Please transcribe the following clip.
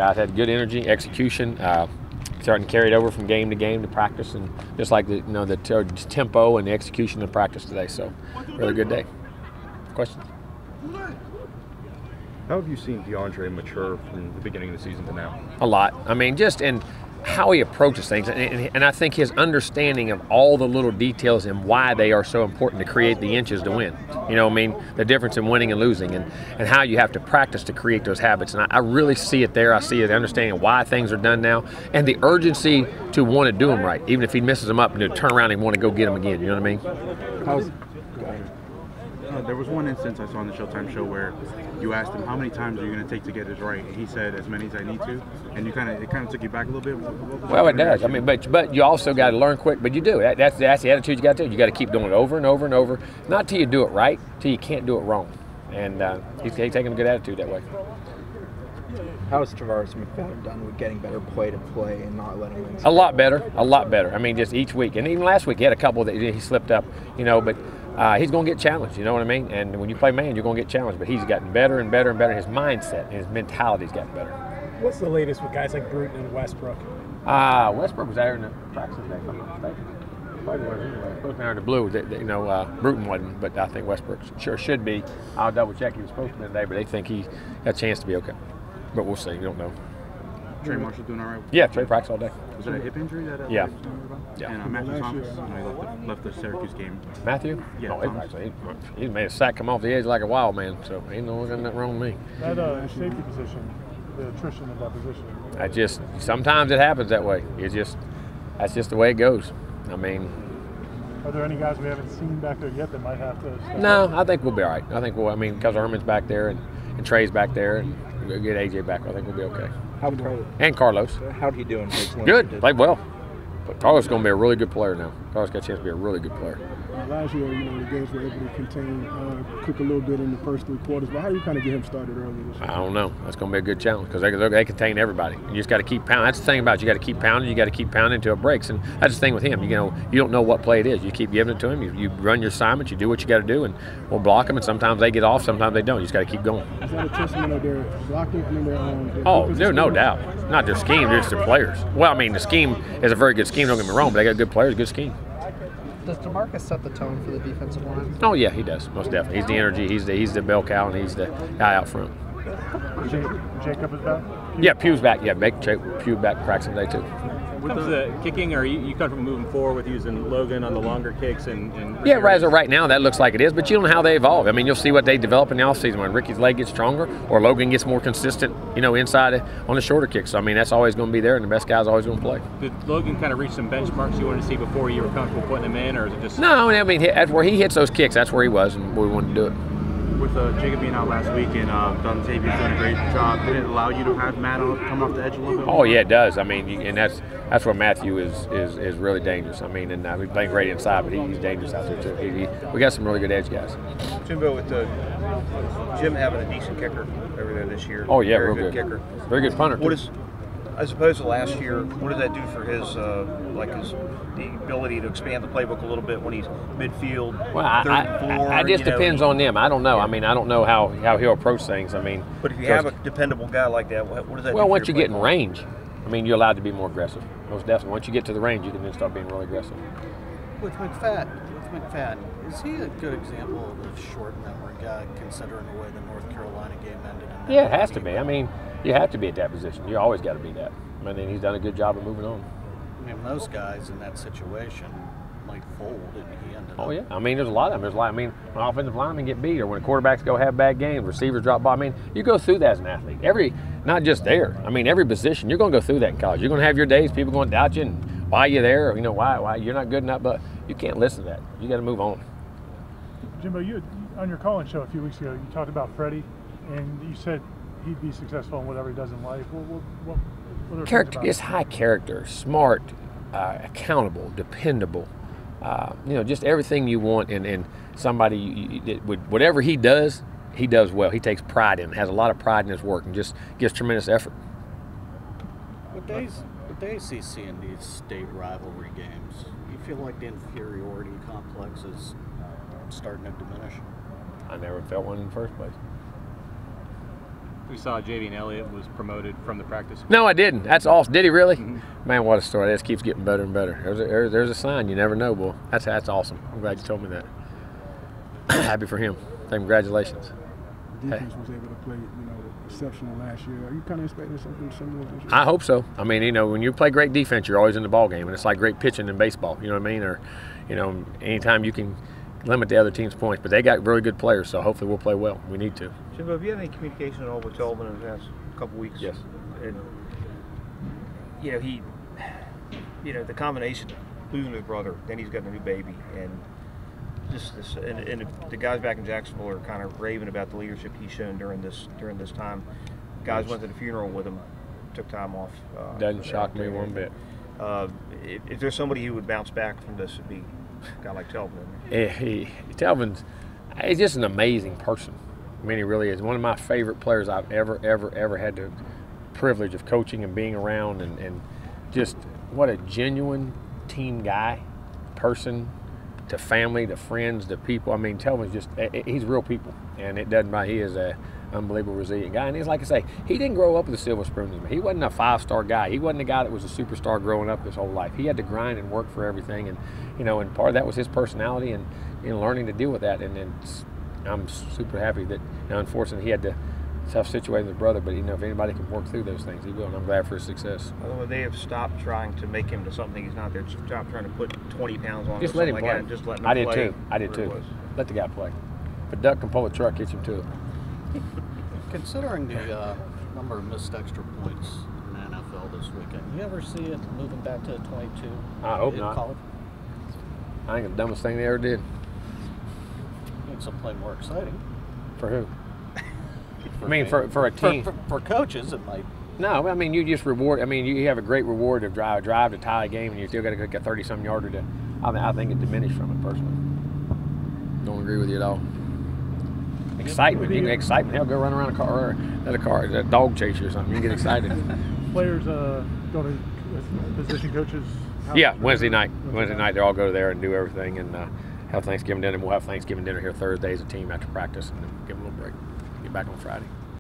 Guys had good energy, execution, starting to carry it over from game to game to practice, and just like the tempo and the execution of practice today. So, really good day. Questions? How have you seen DeAndre mature from the beginning of the season to now? A lot. I mean, just in how he approaches things, and I think his understanding of all the little details and why they are so important to create the inches to win. You know, I mean, the difference in winning and losing, and how you have to practice to create those habits. And I really see it there. I see it, understanding why things are done now, and the urgency to want to do them right, even if he messes them up, and to turn around and want to go get them again. You know what I mean? There was one instance I saw on the Showtime show where you asked him how many times are you going to take to get it right, and he said as many as I need to, and it kind of took you back a little bit. Well, it does. I mean, but you also got to learn quick. But you do. That's the attitude you got to do. You got to keep doing it over and over and over, not till you do it right, till you can't do it wrong. And he's taking a good attitude that way. How has Travaris McFadden done with getting better play-to-play and not letting him? A lot better. I mean, just each week, and even last week he had a couple that he slipped up, but he's going to get challenged. You know what I mean? And when you play man, you're going to get challenged. But he's gotten better and better and better. His mindset and his mentality's gotten better. What's the latest with guys like Bruton and Westbrook? Westbrook was there in the practice today, if I'm not mistaken. Probably was anyway. Supposed to be under the blue. Bruton wasn't, but I think Westbrook sure should be. I'll double check. He was supposed to be today, but they think he got a chance to be okay. But we'll see. You don't know. Trey Marshall doing all right? Yeah, Trey practiced all day. Was it a hip injury that? Yeah. And Matthew Thomas, he left the Syracuse game. Matthew? Yeah. No, he made a sack come off the edge like a wild man. So ain't nothing wrong with me. That safety position, the attrition of that position. Sometimes it happens that way. That's just the way it goes. I mean. Are there any guys we haven't seen back there yet that might have to? No, I think we'll be all right. Because Herman's back there and Trey's back there, and we'll get AJ back. I think we'll be okay. And Carlos. How'd he do in Good. Played well. But Carlos is going to be a really good player now. Carlos got a chance to be a really good player. Last year, the guys were able to contain Cook a little bit in the first 3 quarters. But how do you kind of get him started early this year? I don't know. That's going to be a good challenge because they contain everybody. You just got to keep pounding. That's the thing about it. You got to keep pounding. You got to keep pounding until it breaks. And that's the thing with him. You don't know what play it is. You keep giving it to him. You run your assignments. You do what you got to do, and we'll block them. And sometimes they get off. Sometimes they don't. You just got to keep going. Is that a testament of their blocking? There's no doubt. Not their scheme. It's their players. Well, I mean, the scheme is a very good scheme. Don't get me wrong, but they got good players, good scheme. Does DeMarcus set the tone for the defensive line? Oh yeah, he does, most definitely. He's the energy. He's the bell cow, and he's the guy out front. Jacob is back? Yeah, Pugh's back. Yeah, make Pugh back practicing today too. When it comes to kicking, are you comfortable moving forward with using Logan on the longer kicks and yeah, as of right now that looks like it is, but you don't know how they evolve. I mean, you'll see what they develop in the offseason when Ricky's leg gets stronger or Logan gets more consistent, inside on the shorter kicks. So I mean, that's always going to be there, and the best guy's always going to play. Did Logan kind of reach some benchmarks you wanted to see before you were comfortable putting him in, or is it just? No, I mean, that's where he hits those kicks. That's where he was, and we wanted to do it. With Jacob being out last week and Dontavius doing a great job, did it allow you to have Matt come off the edge a little bit more? Oh yeah, it does. I mean, and that's where Matthew is really dangerous. I mean, and he's playing great inside, but he's dangerous out there too. We got some really good edge guys. Jimbo, with Jim having a decent kicker over there this year. Oh yeah, very real good kicker. Very good punter. As opposed to last year, what does that do for his the ability to expand the playbook a little bit when he's midfield? Well, it just depends on them. I don't know. I mean, I don't know how he'll approach things. I mean, but if you have a dependable guy like that, what does that do? Well, once you get in range, I mean, you're allowed to be more aggressive. Most definitely. Once you get to the range, you can then start being really aggressive. With McFadden, is he a good example of a short memory guy, considering the way the North Carolina game ended? Yeah, it has to be. I mean, you have to be at that position. You always got to be that. I mean, he's done a good job of moving on. I mean, most guys in that situation might fold, and he ended up. Oh, yeah. I mean, there's a lot of them. When offensive linemen get beat or when quarterbacks go have bad games, receivers drop ball. I mean, you go through that as an athlete. Not just there. I mean, every position. You're going to go through that in college. You're going to have your days, people going to doubt you and why you're there, or, why you're not good enough. But you can't listen to that. You got to move on. Jimbo, you on your call-in show a few weeks ago, you talked about Freddie, and you said he'd be successful in whatever he does in life. What are character is high character, smart, accountable, dependable. Just everything you want in somebody. Whatever he does well. He takes pride in it, has a lot of pride in his work, and just gives tremendous effort. With the ACC and these state rivalry games, you feel like the inferiority complex is starting to diminish? I never felt one in the first place. we saw J.V. and Elliott was promoted from the practice squad. No, I didn't. That's awesome. Did he really? Man, what a story. That just keeps getting better and better. There's a sign. You never know, boy. That's awesome. I'm glad you told me that. Happy for him. Congratulations. Defense was able to play, exceptional last year. Are you kind of expecting something similar this year? I hope so. I mean, when you play great defense, you're always in the ball game, and it's like great pitching in baseball. You know what I mean? Or, anytime you can limit the other team's points. But they got really good players, so hopefully we'll play well. We need to. Jimbo, have you had any communication at all with Tolman in the past couple weeks? Yes. And the combination of losing his brother, then he's got a new baby, and just this, and the guys back in Jacksonville are kind of raving about the leadership he's shown during this time. Guys went to the funeral with him, took time off. Doesn't shock me one bit. If there's somebody who would bounce back from this, it'd be a guy like Telvin. Telvin's he's just an amazing person. I mean, he really is. One of my favorite players I've ever had the privilege of coaching and being around, and just what a genuine team guy, person, to family, to friends, to people. I mean, Telvin's he's real people, and it doesn't matter. He is a unbelievable resilient guy, and he's like I say, he didn't grow up with a silver spoon. He wasn't a 5-star guy. He wasn't a guy that was a superstar growing up his whole life. He had to grind and work for everything, and and part of that was his personality and learning to deal with that. And I'm super happy that unfortunately he had to tough situation with his brother, but if anybody can work through those things, he will, and I'm glad for his success. Although they have stopped trying to make him to something he's not. They're stopped trying to put 20 pounds on him. Just let him like play. that and just let him play. I did too. Let the guy play. If a duck can pull a truck, hits him to it. Considering the number of missed extra points in the NFL this weekend, you ever see it moving back to 22? I hope in not. College? I think the dumbest thing they ever did. Makes them play more exciting. For who? For a team. For coaches, it might. No, I mean, you just reward. I mean, you have a great reward of drive to tie a game, and you still got to kick a 30-some yarder to. I think it diminished from it personally. Don't agree with you at all. Excitement. You can get excitement. Hell, go run around a car or let a dog chase you or something. You can get excited. Players going to position coaches. Yeah, Wednesday night. Wednesday night, they all go there and do everything and have Thanksgiving dinner. We'll have Thanksgiving dinner here Thursday as a team after practice, and then give them a little break. Get back on Friday.